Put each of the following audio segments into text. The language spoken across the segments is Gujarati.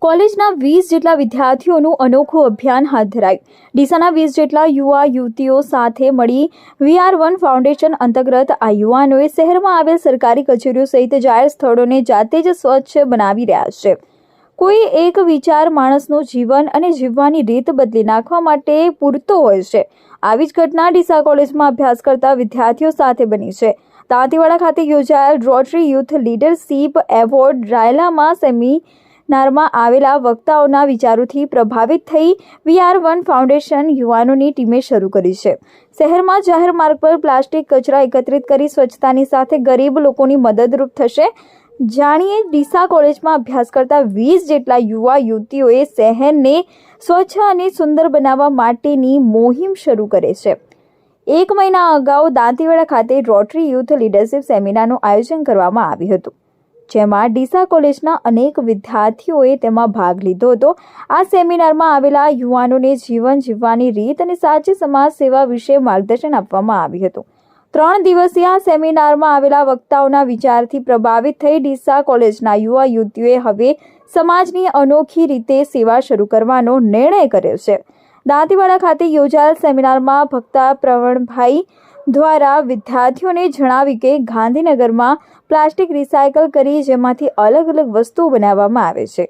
કોલેજના 20 જેટલા વિદ્યાર્થીઓનું અનોખું અભિયાન હાથ ધરાયું. ડીસાના 20 જેટલા યુવા યુવતીઓ સાથે મળી VR1 ફાઉન્ડેશન અંતર્ગત આ યુવાનોએ શહેરમાં આવેલ સરકારી કચેરીઓ સહિત જાહેર સ્થળોને જાતે જ સ્વચ્છ બનાવી રહ્યા છે. કોઈ એક વિચાર માણસનું જીવન અને જીવવાની રીત બદલી નાખવા માટે પૂરતો હોય છે. આવી જ ઘટના ડીસા કોલેજમાં અભ્યાસ કરતા વિદ્યાર્થીઓ સાથે બની છે. દાંતીવાડા ખાતે યોજાયેલ રોટરી યુથ લીડરશીપ એવોર્ડ રાયલામાં સેમિનારમાં આવેલા વક્તાઓના વિચારોથી પ્રભાવિત થઈ VR1 ફાઉન્ડેશન યુવાનોની ટીમે શરૂ કરી છે. શહેરમાં જાહેર માર્ગ પર પ્લાસ્ટિક કચરા એકત્રિત કરી સ્વચ્છતાની સાથે ગરીબ લોકોની મદદરૂપ થશે. જાણીએ ડીસા કોલેજમાં અભ્યાસ કરતા 20 જેટલા યુવા યુવતીઓએ શહેરને સ્વચ્છ અને સુંદર બનાવવા માટેની મુહિમ શરૂ કરે છે. 1 મહિના અગાઉ દાંતીવાડા ખાતે રોટરી યુથ લીડરશીપ સેમિનારનું આયોજન કરવામાં આવ્યું હતું, જેમાં ડીસા કોલેજના અનેક વિદ્યાર્થીઓએ તેમાં ભાગ લીધો હતો. આ સેમિનારમાં આવેલા યુવાનોને જીવન જીવવાની રીત અને સાચી સમાજ સેવા વિશે માર્ગદર્શન આપવામાં આવ્યું હતું. 3 દિવસીય આ સેમિનારમાં આવેલા વક્તાઓના વિચારથી પ્રભાવિત થઈ ડીસા કોલેજના યુવા યુવતીઓએ હવે સમાજની અનોખી રીતે સેવા શરૂ કરવાનો નિર્ણય કર્યો છે. દાંતીવાડા ખાતે યોજાયેલ સેમિનારમાં વક્તા પ્રવીણભાઈ દ્વારા વિદ્યાર્થીઓને જણાવ્યું કે ગાંધીનગરમાં પ્લાસ્ટિક રિસાયકલ કરી જેમાંથી અલગ અલગ વસ્તુઓ બનાવવામાં આવે છે,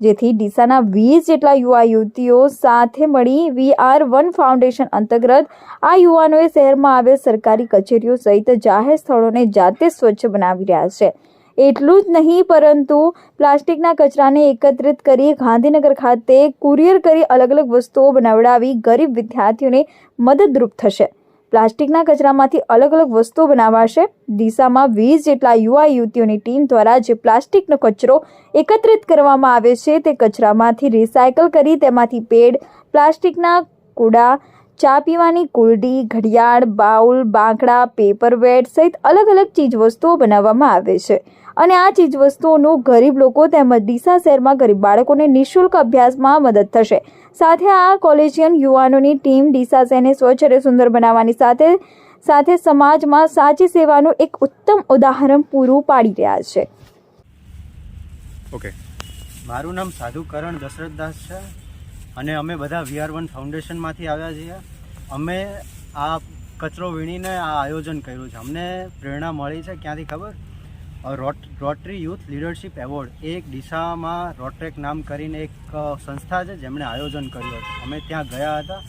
જેથી ડીસાના 20 જેટલા યુવા યુવતીઓ સાથે મળી VR1 ફાઉન્ડેશન અંતર્ગત આ યુવાનોએ શહેરમાં આવેલ સરકારી કચેરીઓ સહિત જાહેર સ્થળોને જાતે સ્વચ્છ બનાવી રહ્યા છે. એટલું જ નહીં પરંતુ પ્લાસ્ટિકના કચરાને એકત્રિત કરી ગાંધીનગર ખાતે કુરિયર કરી અલગ અલગ વસ્તુઓ બનાવડાવી ગરીબ વિદ્યાર્થીઓને મદદરૂપ થશે. પ્લાસ્ટિકના કચરામાંથી અલગ અલગ વસ્તુઓ બનાવાશે. ડીસામાં 20 જેટલા યુવા યુવતીઓની ટીમ દ્વારા જે પ્લાસ્ટિકનો કચરો એકત્રિત કરવામાં આવે છે તે કચરામાંથી રિસાયકલ કરી તેમાંથી પેડ, પ્લાસ્ટિકના કુડા, ચા પીવાની કુલડી, ઘડિયાળ, બાઉલ, બાંકડા, પેપરવેટ સહિત અલગ અલગ ચીજવસ્તુઓ બનાવવામાં આવે છે. અને આ ચીજવસ્તુઓનું ગરીબ લોકો તેમજ ડીસા શહેરમાં ગરીબ બાળકોને નિઃશુલ્ક અભ્યાસમાં મદદ થશે. સાથે આ કોલેજિયન યુવાનોની ટીમ ડીસા શહેરને સ્વચ્છ અને સુંદર બનાવવાની સાથે સાથે સમાજમાં સાચી સેવાનું એક ઉત્તમ ઉદાહરણ પૂરું પાડી રહ્યા છે. ઓકે, મારું નામ સાધુ કરણ દશરથદાસ છે અને અમે બધા VR1 ફાઉન્ડેશનમાંથી આવ્યા છીએ. અમે આ કચરો વીણીને આ આયોજન કર્યું છે. અમને પ્રેરણા મળી છે ક્યાંથી ખબર? રોટરી યુથ લીડરશીપ એવોર્ડ, એક ડીસામાં રોટ્રેક નામ કરીને એક સંસ્થા છે જેમણે આયોજન કર્યું હતું. અમે ત્યાં ગયા હતા.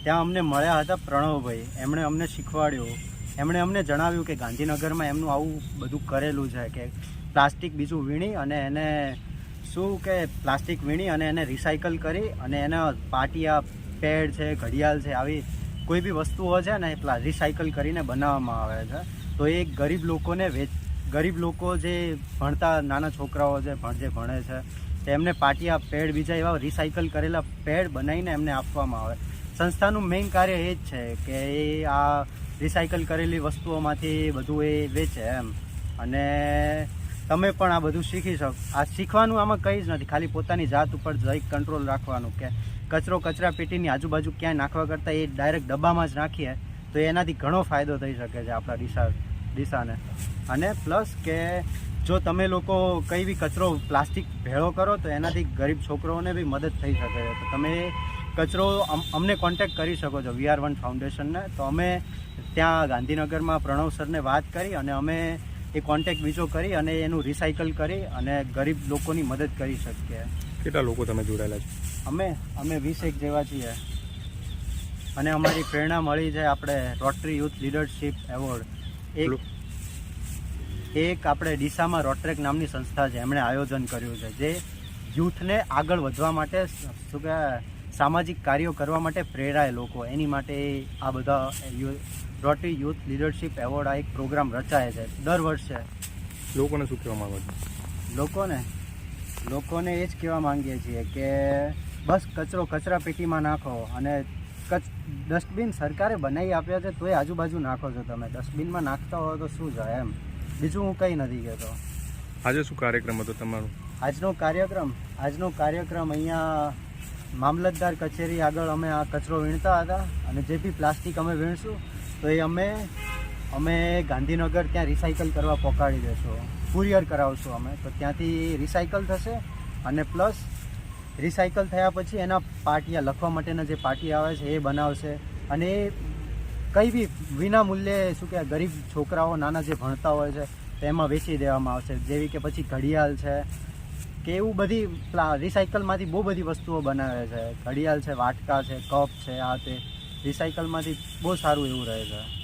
ત્યાં અમને મળ્યા હતા પ્રણવભાઈ. એમણે અમને શીખવાડ્યું, એમણે અમને જણાવ્યું કે ગાંધીનગરમાં એમનું આવું બધું કરેલું છે કે પ્લાસ્ટિક બીજું વીણી અને એને પ્લાસ્ટિક વીણી અને એને રિસાયકલ કરી અને એના પાટિયા, પેડ છે, ઘડિયાળ છે, આવી કોઈ બી વસ્તુઓ છે ને એ રિસાયકલ કરીને બનાવવામાં આવે છે. તો એ ગરીબ લોકો જે ભણતા નાના છોકરાઓ છે જે ભણે છે તેમને પાટિયા, પેડ, બીજા એવા રિસાયકલ કરેલા પેડ બનાવીને એમને આપવામાં આવે. સંસ્થાનું મેઇન કાર્ય એ જ છે કે એ આ રિસાયકલ કરેલી વસ્તુઓમાંથી બધું એ વેચે એમ. અને તમે પણ આ બધું શીખી શકો. આ શીખવાનું આમાં કંઈ જ નથી, ખાલી પોતાની જાત ઉપર જઈ કંટ્રોલ રાખવાનું કે કચરો કચરા પેટીની આજુબાજુ ક્યાંય નાખવા કરતાં એ ડાયરેક્ટ ડબ્બામાં જ નાખીએ તો એનાથી ઘણો ફાયદો થઈ શકે છે આપણા ડીસાને. અને પ્લસ કે જો તમે લોકો કંઈ બી કચરો પ્લાસ્ટિક ભેળો કરો તો એનાથી ગરીબ છોકરાઓને બી મદદ થઈ શકે છે. તો તમે કચરો અમને કોન્ટેક્ટ કરી શકો છો VR1 ફાઉન્ડેશનને. તો અમે ત્યાં ગાંધીનગરમાં પ્રણવ સરને વાત કરી અને અમે એ કોન્ટેક્ટ બીજો કરી અને એનું રિસાયકલ કરી અને ગરીબ લોકોની મદદ કરી શકીએ. કેટલા લોકો તમે જોડાયેલા છો? અમે 21 જેવા છીએ અને અમારી પ્રેરણા મળી છે આપણે રોટરી યુથ લીડરશીપ એવોર્ડ. એક આપણે ડીસામાં રોટ્રેક નામની સંસ્થા છે, એમણે આયોજન કર્યું છે જે યુથને આગળ વધવા માટે શું કે સામાજિક કાર્યો કરવા માટે પ્રેરાય લોકો. એની માટે આ બધા રોટરી યુથ લીડરશીપ એવોર્ડ આ એક પ્રોગ્રામ રચાય છે દર વર્ષે. લોકોને શું કહેવા માંગો છો? લોકોને એ જ કહેવા માંગીએ છીએ કે બસ કચરો કચરા પેટીમાં નાખો અને ડસ્ટબિન સરકારે બનાવી આપ્યા છે તોય આજુબાજુ નાખો છો તમે. ડસ્ટબિનમાં નાખતા હો તો શું જાય એમ. બીજું હું કંઈ નથી કહેતો. આજે શું કાર્યક્રમ હતો તમારો? આજનો કાર્યક્રમ અહીંયા મામલતદાર કચેરી આગળ અમે આ કચરો વીણતા હતા અને જે બી પ્લાસ્ટિક અમે વીણશું તો એ અમે ગાંધીનગર ત્યાં રિસાયકલ કરવા પહોંચાડી દઈશું, કુરિયર કરાવશું અમે. તો ત્યાંથી રિસાયકલ થશે અને પ્લસ રિસાયકલ થયા પછી એના પાટિયા લખવા માટેના જે પાટિયા આવે છે એ બનાવશે અને એ કંઈ બી વિના મૂલ્યે શું કહેવાય ગરીબ છોકરાઓ નાના જે ભણતા હોય છે તેમાં વેચી દેવામાં આવશે. જેવી કે પછી ઘડિયાળ છે કે એવું બધી રિસાયકલમાંથી બહુ બધી વસ્તુઓ બનાવે છે. ઘડિયાળ છે, વાટકા છે, કપ છે, આ તે રિસાયકલમાંથી બહુ સારું એવું રહે છે.